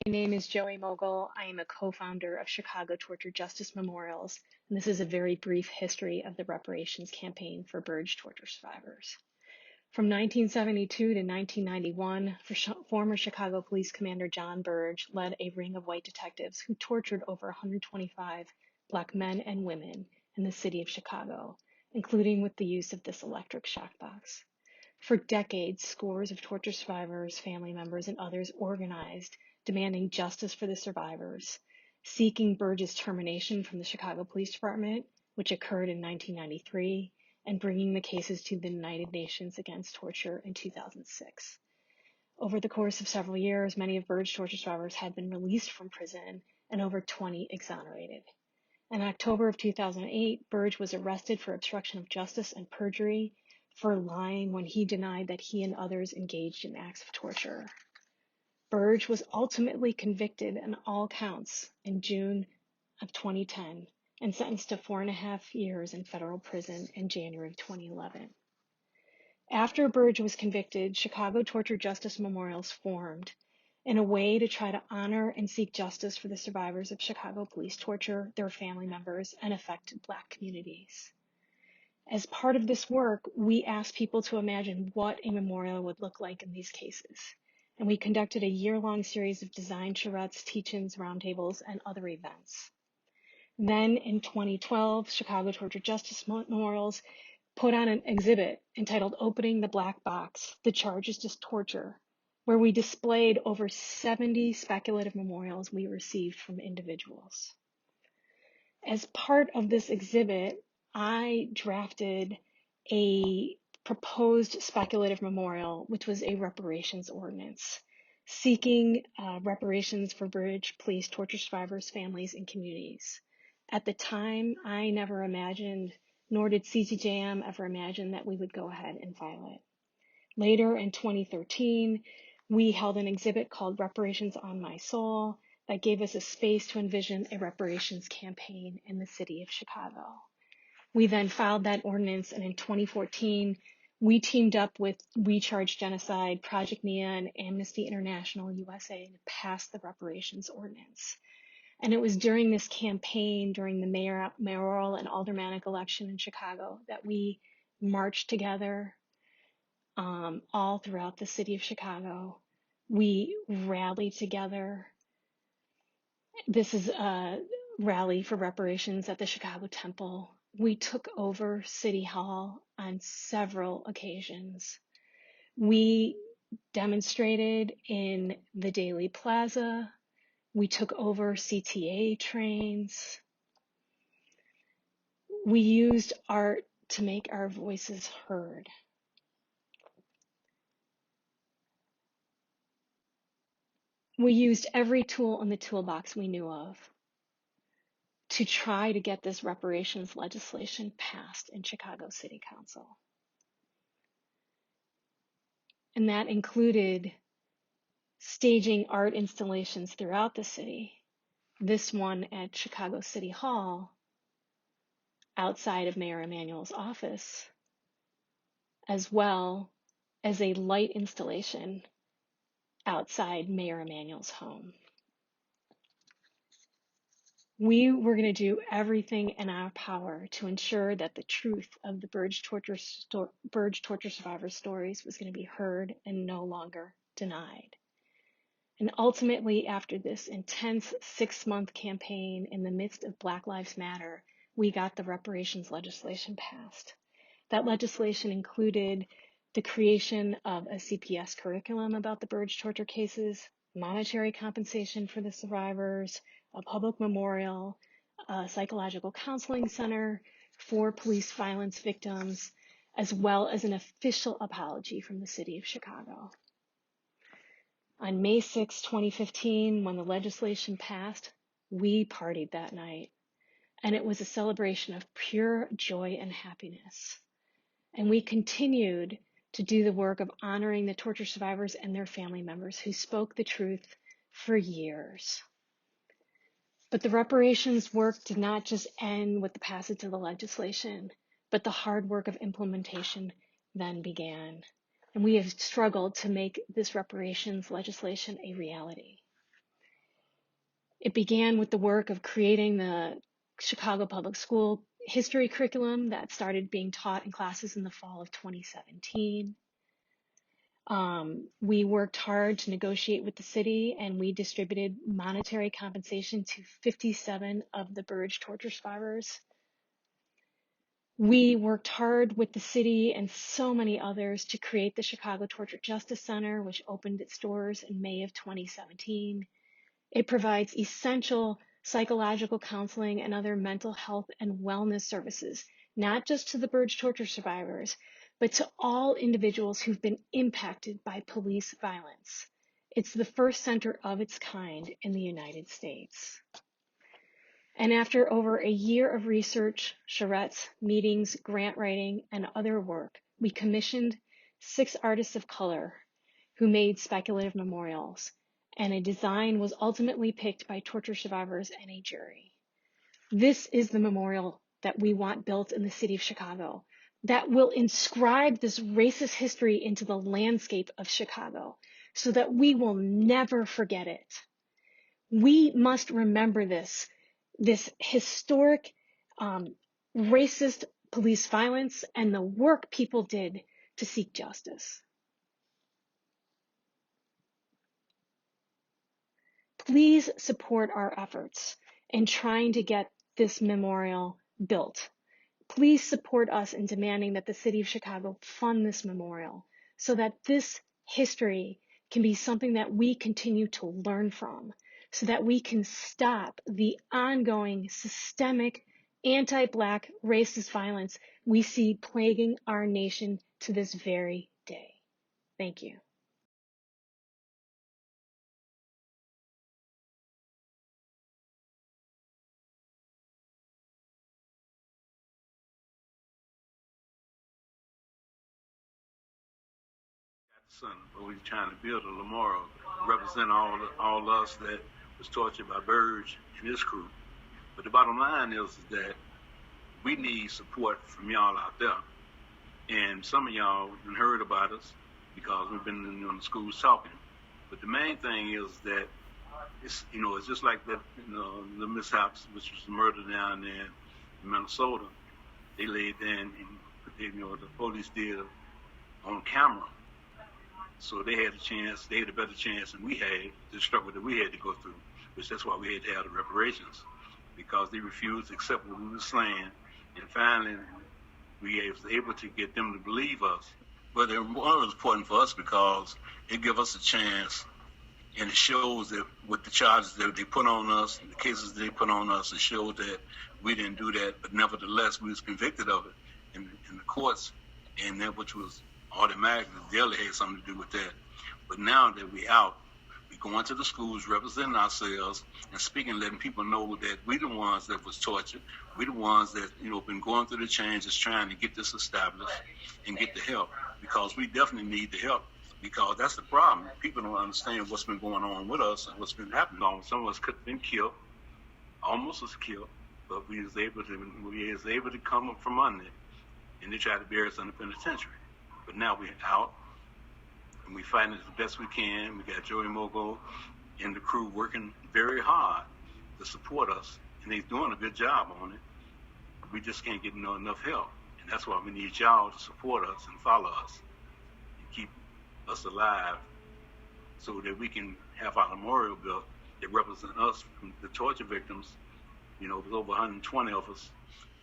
My name is Joey Mogul. I am a co-founder of Chicago Torture Justice Memorials, and this is a very brief history of the reparations campaign for Burge torture survivors. From 1972 to 1991, former Chicago Police Commander John Burge led a ring of white detectives who tortured over 125 Black men and women in the city of Chicago, including with the use of this electric shock box. For decades, scores of torture survivors, family members, and others organized, demanding justice for the survivors, seeking Burge's termination from the Chicago Police Department, which occurred in 1993, and bringing the cases to the United Nations Against Torture in 2006. Over the course of several years, many of Burge torture survivors had been released from prison and over 20 exonerated. In October of 2008, Burge was arrested for obstruction of justice and perjury for lying when he denied that he and others engaged in acts of torture. Burge was ultimately convicted on all counts in June of 2010 and sentenced to 4.5 years in federal prison in January of 2011. After Burge was convicted, Chicago Torture Justice Memorials formed in a way to try to honor and seek justice for the survivors of Chicago police torture, their family members, and affected Black communities. As part of this work, we asked people to imagine what a memorial would look like in these cases. And we conducted a year-long series of design charrettes, teach-ins, roundtables, and other events. Then in 2012, Chicago Torture Justice Memorials put on an exhibit entitled Opening the Black Box, The Charges to Torture, where we displayed over 70 speculative memorials we received from individuals. As part of this exhibit, I drafted a proposed speculative memorial, which was a reparations ordinance, seeking reparations for Burge police torture survivors, families, and communities. At the time, I never imagined, nor did CTJM ever imagine, that we would go ahead and file it. Later in 2013, we held an exhibit called Reparations on My Soul that gave us a space to envision a reparations campaign in the city of Chicago. We then filed that ordinance, and in 2014, we teamed up with We Charge Genocide, Project NIA, and Amnesty International USA to pass the reparations ordinance. And it was during this campaign, during the mayoral and aldermanic election in Chicago, that we marched together all throughout the city of Chicago. We rallied together. This is a rally for reparations at the Chicago Temple. We took over City Hall on several occasions. We demonstrated in the Daily Plaza. We took over CTA trains. We used art to make our voices heard. We used every tool in the toolbox we knew of to try to get this reparations legislation passed in Chicago City Council. And that included staging art installations throughout the city. This one at Chicago City Hall, outside of Mayor Emanuel's office, as well as a light installation outside Mayor Emanuel's home. We were going to do everything in our power to ensure that the truth of the Burge torture survivor stories was going to be heard and no longer denied. And ultimately, after this intense 6-month campaign in the midst of Black Lives Matter, we got the reparations legislation passed. That legislation included the creation of a CPS curriculum about the Burge torture cases, monetary compensation for the survivors, a public memorial, a psychological counseling center for police violence victims, as well as an official apology from the city of Chicago. On May 6, 2015, when the legislation passed, we partied that night, and it was a celebration of pure joy and happiness. And we continued to do the work of honoring the torture survivors and their family members who spoke the truth for years. But the reparations work did not just end with the passage of the legislation, but the hard work of implementation then began. And we have struggled to make this reparations legislation a reality. It began with the work of creating the Chicago Public School history curriculum that started being taught in classes in the fall of 2017. We worked hard to negotiate with the city, and we distributed monetary compensation to 57 of the Burge torture survivors. We worked hard with the city and so many others to create the Chicago Torture Justice Center, which opened its doors in May of 2017. It provides essential psychological counseling and other mental health and wellness services, not just to the Burge torture survivors, but to all individuals who've been impacted by police violence. It's the first center of its kind in the United States. And after over a year of research, charrettes, meetings, grant writing, and other work, we commissioned 6 artists of color who made speculative memorials, and a design was ultimately picked by torture survivors and a jury. This is the memorial that we want built in the city of Chicago that will inscribe this racist history into the landscape of Chicago so that we will never forget it. We must remember this historic racist police violence and the work people did to seek justice. Please support our efforts in trying to get this memorial built. Please support us in demanding that the city of Chicago fund this memorial so that this history can be something that we continue to learn from, so that we can stop the ongoing systemic anti-Black racist violence we see plaguing our nation to this very day. Thank you. But we're trying to build a memorial to represent all us that was tortured by Burge and his crew. But the bottom line is that we need support from y'all out there. And some of y'all have heard about us because we've been in the schools talking. But the main thing is that it's just like that, the mishaps, which was the murder down there in Minnesota. They laid there and the police did on camera. So they had a better chance than we had, the struggle that we had to go through, which that's why we had to have the reparations, because they refused to accept what we were saying. And finally, we was able to get them to believe us. But it was important for us because it gave us a chance, and it shows that with the charges that they put on us, the cases they put on us, it showed that we didn't do that, but nevertheless, we was convicted of it in the courts, and that which was automatically, the jail had something to do with that. But now that we out, we go into the schools, representing ourselves, and speaking, letting people know that we the ones that was tortured, we the ones that been going through the changes, trying to get this established and get the help, because we definitely need the help. Because that's the problem. People don't understand what's been going on with us and what's been happening. Some of us could have been killed, almost was killed, but we was able to come up from under it, and they tried to bury us in the penitentiary. But now we're out, and we're fighting as best we can. We got Joey Mogo and the crew working very hard to support us, and they're doing a good job on it. We just can't get enough help, and that's why we need y'all to support us and follow us and keep us alive so that we can have our memorial built that represent us from the torture victims. It was over 120 of us.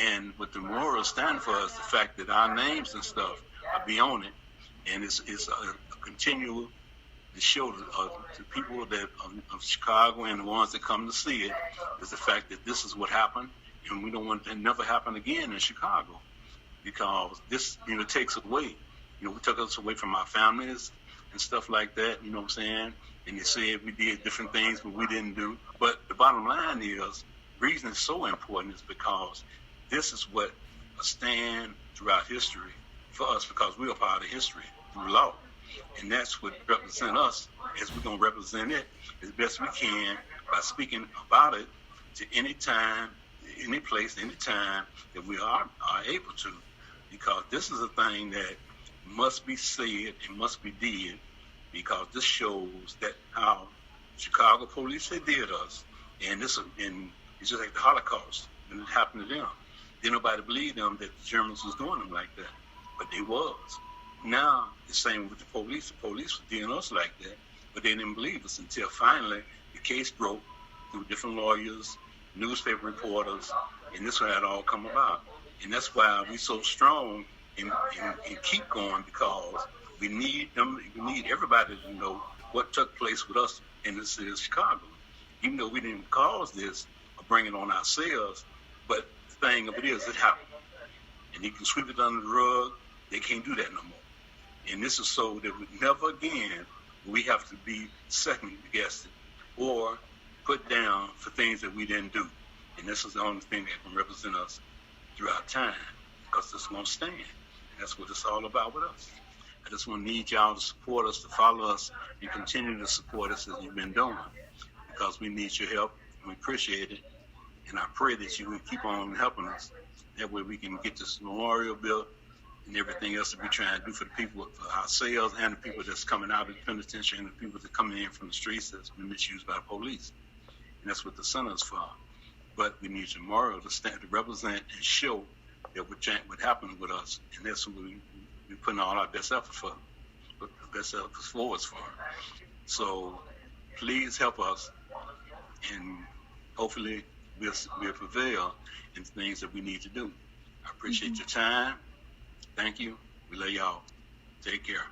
And what the memorial stand for is the fact that our names and stuff are be on it, and it's a continual to show to people that of Chicago and the ones that come to see it is the fact that this is what happened, and we don't want it to never happen again in Chicago, because this takes away, we took us away from our families and stuff like that. You know what I'm saying? And they said we did different things, but we didn't do. But the bottom line is, the reason it's so important is because this is what a stand throughout history for us, because we are part of history through law. And that's what represents us, as we're going to represent it as best we can by speaking about it to any time, any place, any time that we are able to. Because this is a thing that must be said and must be did, because this shows that how Chicago police did us, And it's just like the Holocaust when it happened to them. Didn't nobody believe them that the Germans was doing them like that, but they was. Now the same with the police. The police were doing us like that, but they didn't believe us until finally the case broke through different lawyers, newspaper reporters, and this had all come about. And that's why we're so strong and keep going, because we need them. We need everybody to know what took place with us in the city of Chicago. Even though we didn't cause this or bring it on ourselves, but the thing of it is, it happened. And you can sweep it under the rug. They can't do that no more. And this is so that we never again we have to be second guessed or put down for things that we didn't do. And this is the only thing that can represent us throughout time, because this won't stand. And that's what it's all about with us. I just want to need y'all to support us, to follow us, and continue to support us as you've been doing, because we need your help. We appreciate it. And I pray that you will keep on helping us. That way we can get this memorial built and everything else that we're trying to do for the people, for ourselves and the people that's coming out of the penitentiary and the people that are coming in from the streets that's been misused by the police. And that's what the center is for. But we need your memorial to stand, to represent and show that what happened with us. And that's what we're putting all our best effort for, put the best efforts forward for. So please help us, and hopefully we'll prevail in the things that we need to do. I appreciate your time. Thank you. We love y'all. Take care.